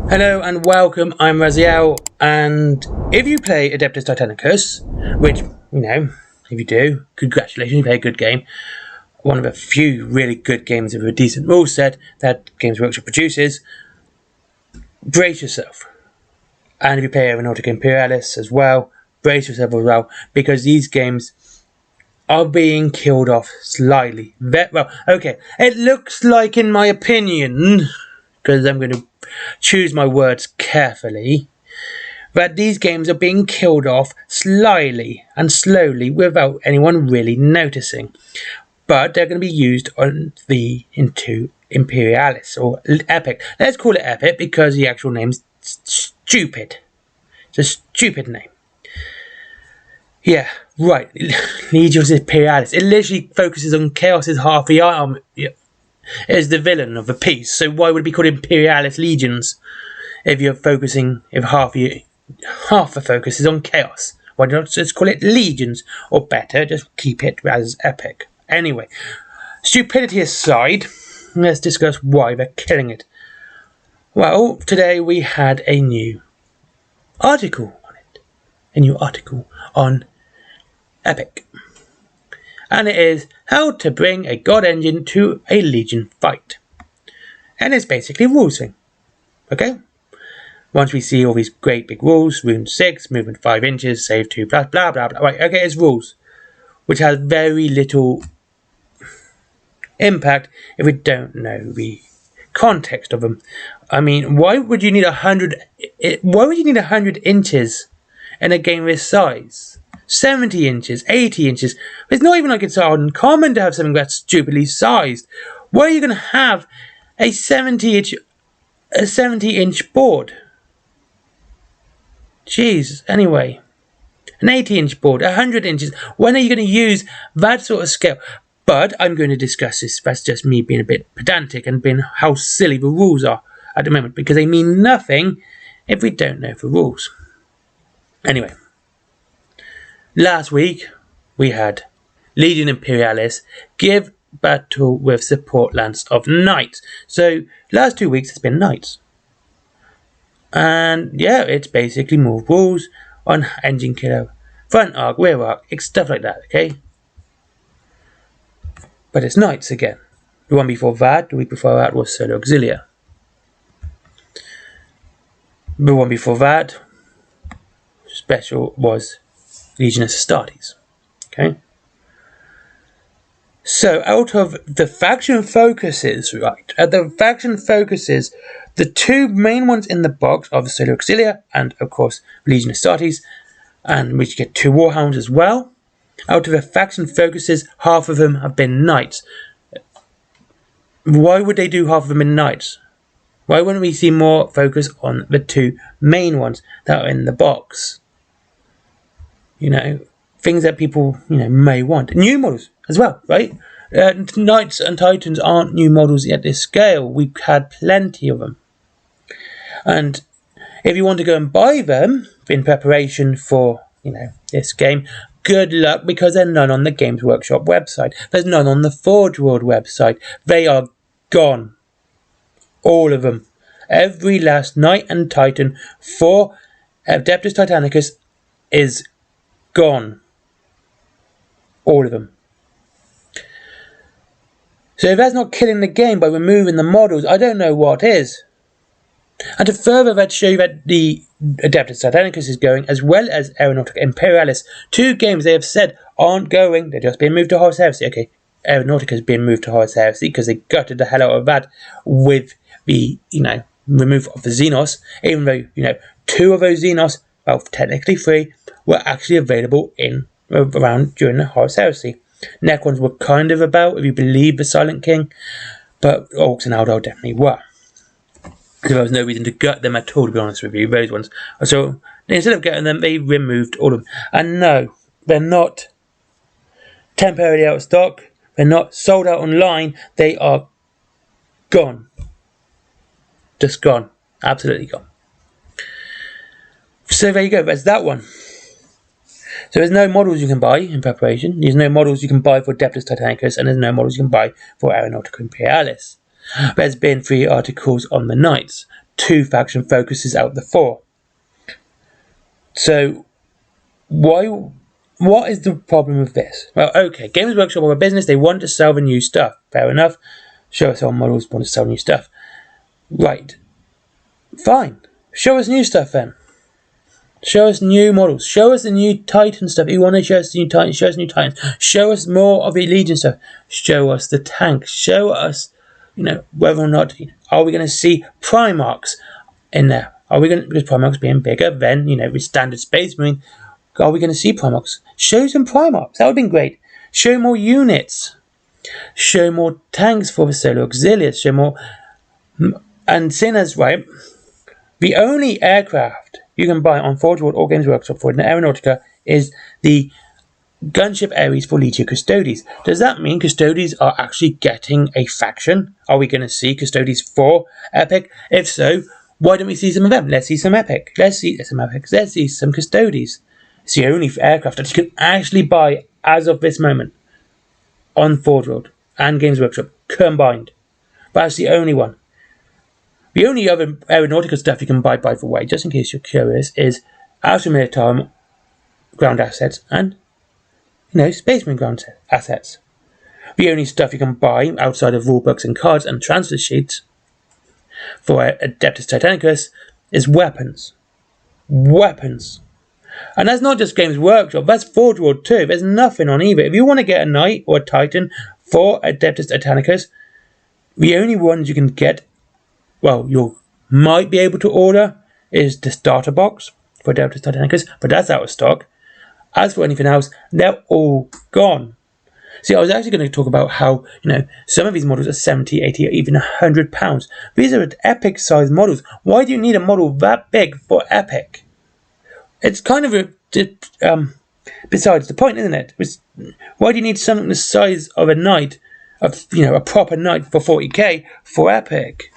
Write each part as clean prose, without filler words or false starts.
Hello and welcome, I'm Raziel, and if you play Adeptus Titanicus, which, if you do, congratulations, you play a good game. One of a few really good games with a decent rule set that Games Workshop produces. Brace yourself. And if you play Aeronautica Imperialis as well, brace yourself as well, because these games are being killed off slightly. It looks like, in my opinion, because I'm going to choose my words carefully, that these games are being killed off slyly and slowly without anyone really noticing. But they're going to be used into Imperialis or Epic. Let's call it Epic because the actual name's stupid. It's a stupid name. Yeah, right. Legions Imperialis. It literally focuses on Chaos's half the arm. Is the villain of the piece, so why would it be called Imperialis Legions if you're focusing, if half the focus is on Chaos? Why not just call it Legions, or better, just keep it as Epic? Anyway, stupidity aside, let's discuss why they're killing it. Well, today we had a new article on Epic. And it is how to bring a god engine to a Legion fight. And it's basically a rules thing. Okay? Once we see all these great big rules, Rune 6, movement 5 inches, save 2, blah, blah, blah, blah. Right, okay, it's rules. Which has very little impact if we don't know the context of them. I mean, why would you need 100 inches in a game this size? 70 inches, 80 inches. It's not even like it's uncommon to have something that's stupidly sized. Why are you going to have a 70-inch board? Jeez, anyway. An 80-inch board, 100 inches. When are you going to use that sort of scale? But I'm going to discuss this. That's just me being a bit pedantic and being how silly the rules are at the moment, because they mean nothing if we don't know the rules. Anyway. Last week, we had Legion Imperialis give battle with support lance of knights. So, last 2 weeks it's been knights. And yeah, it's basically more rules on engine killer, front arc, rear arc, stuff like that, okay? But it's knights again. The one before that, the week before that, was Solo Auxilia. The one before that, special, was Legionis Astartes. Okay. So out of the faction focuses, the two main ones in the box are the Solo Auxilia and of course Legionis Astartes, and we get 2 Warhounds as well. Out of the faction focuses, half of them have been knights. Why would they do half of them in knights? Why wouldn't we see more focus on the 2 main ones that are in the box? Things that people, may want. New models as well, right? Knights and Titans aren't new models at this scale. We've had plenty of them. And if you want to go and buy them in preparation for, this game, good luck, because there's none on the Games Workshop website. There's none on the Forge World website. They are gone. All of them. Every last Knight and Titan for Adeptus Titanicus is gone. All of them. So if that's not killing the game by removing the models, I don't know what is. And to further that, show you that the Adeptus Titanicus is going, as well as Aeronautica Imperialis. 2 games they have said aren't going, they're just being moved to Horus Heresy. Okay, Aeronautica is being moved to Horus Heresy because they gutted the hell out of that with the, removal of the Xenos, even though, 2 of those Xenos, well, technically 3, were actually available around during the Horus Heresy. Necrons were kind of about, if you believe the Silent King, but Orcs and Eldar definitely were. So there was no reason to gut them at all, to be honest with you, those ones. So instead of gutting them, they removed all of them. And no, they're not temporarily out of stock. They're not sold out online. They are gone. Just gone. Absolutely gone. So there you go, that's that one. So there's no models you can buy in preparation. There's no models you can buy for Adeptus Titanicus, and there's no models you can buy for Aeronautica Imperialis. There's been 3 articles on the Knights. 2-faction focuses out the 4. So, what is the problem with this? Well, okay, Games Workshop are a business, they want to sell the new stuff. Fair enough. Show us our models, want to sell new stuff. Right. Fine. Show us new stuff then. Show us new models. Show us the new Titan stuff. You want to show us the new Titans? Show us new Titans. Show us more of the Legion stuff. Show us the tanks. Show us, whether or not are we going to see Primarchs in there? Are we going to, because Primarchs being bigger than with standard Space Marine? Are we going to see Primarchs? Show some Primarchs. That would have been great. Show more units. Show more tanks for the Solar Auxiliaries. Show more, and seeing as right, the only aircraft you can buy on Forge World or Games Workshop for an Aeronautica is the Gunship Ares for Legio Custodes. Does that mean Custodes are actually getting a faction? Are we going to see Custodes for Epic? If so, why don't we see some of them? Let's see some Epic. Let's see some Epics. Let's see some Custodes. It's the only aircraft that you can actually buy as of this moment on Forge World and Games Workshop combined. But that's the only one. The only other Aeronautica stuff you can buy, by the way, just in case you're curious, is Alpha Militarum ground assets and, Space Marine ground assets. The only stuff you can buy outside of rulebooks and cards and transfer sheets for Adeptus Titanicus is weapons. Weapons. And that's not just Games Workshop, that's Forge World too. There's nothing on eBay. If you want to get a Knight or a Titan for Adeptus Titanicus, the only ones you can get, well, you might be able to order is the starter box for Adeptus Titanicus, but that's out of stock. As for anything else, they're all gone. See, I was actually going to talk about how, some of these models are 70, 80, or even £100. These are Epic size models. Why do you need a model that big for Epic? It's kind of besides the point, isn't it? Why do you need something the size of a Knight, a proper Knight for 40k for Epic?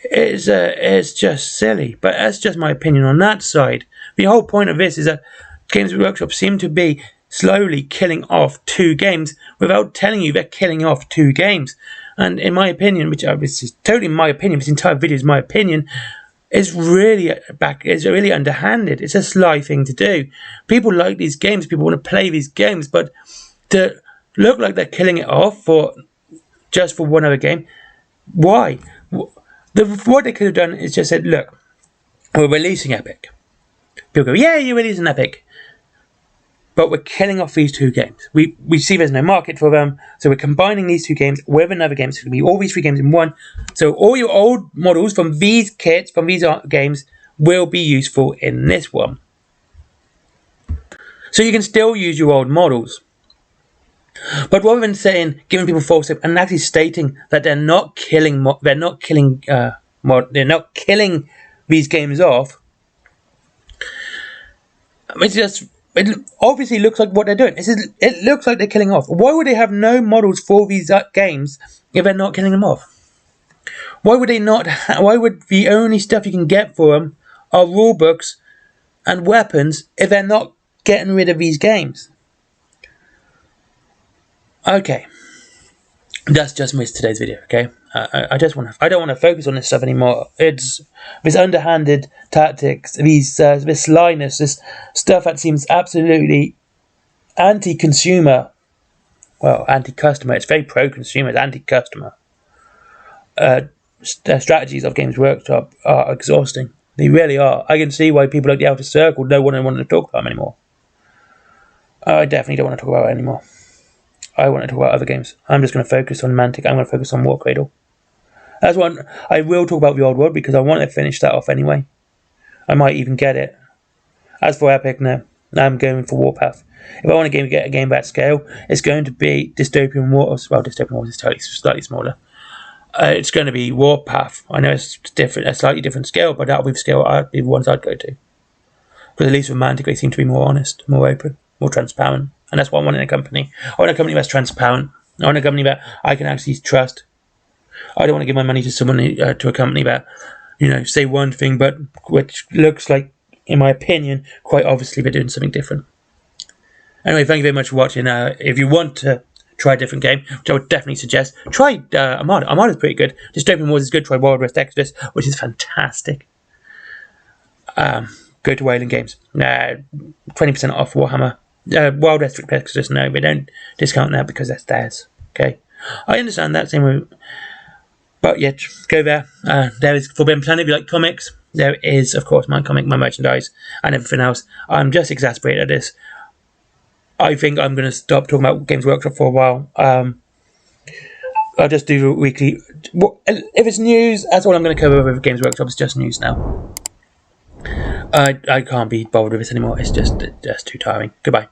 It's just silly, but that's just my opinion on that side. The whole point of this is that Games Workshop seem to be slowly killing off 2 games without telling you they're killing off 2 games. And in my opinion, which is totally my opinion, this entire video is my opinion, is really underhanded. It's a sly thing to do. People like these games, people want to play these games, but to look like they're killing it off just for one other game, why? What they could have done is just said, look, we're releasing Epic. People go, yeah, you're releasing Epic. But we're killing off these 2 games. We see there's no market for them, so we're combining these 2 games with another game. So it's going to be all these 3 games in one. So all your old models from these kits, from these games, will be useful in this one. So you can still use your old models. But rather than giving people false hope and actually stating that they're not killing these games off, it obviously looks like what they're doing. It looks like they're killing off. Why would they have no models for these games if they're not killing them off? Why would they not? Why would the only stuff you can get for them are rulebooks and weapons if they're not getting rid of these games? Okay, that's just missed today's video. Okay, I don't want to focus on this stuff anymore. It's this underhanded tactics, this slyness, this stuff that seems absolutely anti-consumer. Well, anti-customer. It's very pro-consumer. It's anti-customer. Strategies of Games Workshop are exhausting. They really are. I can see why people like the Outer Circle don't want to talk about them anymore. I definitely don't want to talk about it anymore. I want to talk about other games. I'm just going to focus on Mantic. I'm going to focus on War Cradle. That's one. I will talk about the Old World because I want to finish that off anyway. I might even get it. As for Epic, no. I'm going for Warpath. If I want to get a game that scale, it's going to be Dystopian Wars. Well, Dystopian Wars is slightly smaller. It's going to be Warpath. I know it's different, a slightly different scale, but that'll be the scale. Be the ones I'd go to. Because at least with Mantic, they seem to be more honest, more open, more transparent. And that's what I want in a company. I want a company that's transparent. I want a company that I can actually trust. I don't want to give my money to someone, to a company that, say one thing, but which looks like, in my opinion, quite obviously they're doing something different. Anyway, thank you very much for watching. If you want to try a different game, which I would definitely suggest. Try Armada. Armada's pretty good. Dystopian Wars is good. Try Wild West Exodus, which is fantastic. Go to Wayland Games. 20% off Warhammer. Wild West Exodus, no, we don't discount that because that's theirs. Okay, I understand that, same way. But yeah, go there. There is Forbidden Planet if you like comics. There is, of course, my comic, my merchandise, and everything else. I'm just exasperated at this. I think I'm going to stop talking about Games Workshop for a while. I'll just do weekly. If it's news, that's all I'm going to cover with Games Workshop. It's just news now. I can't be bothered with this anymore. It's just too tiring. Goodbye.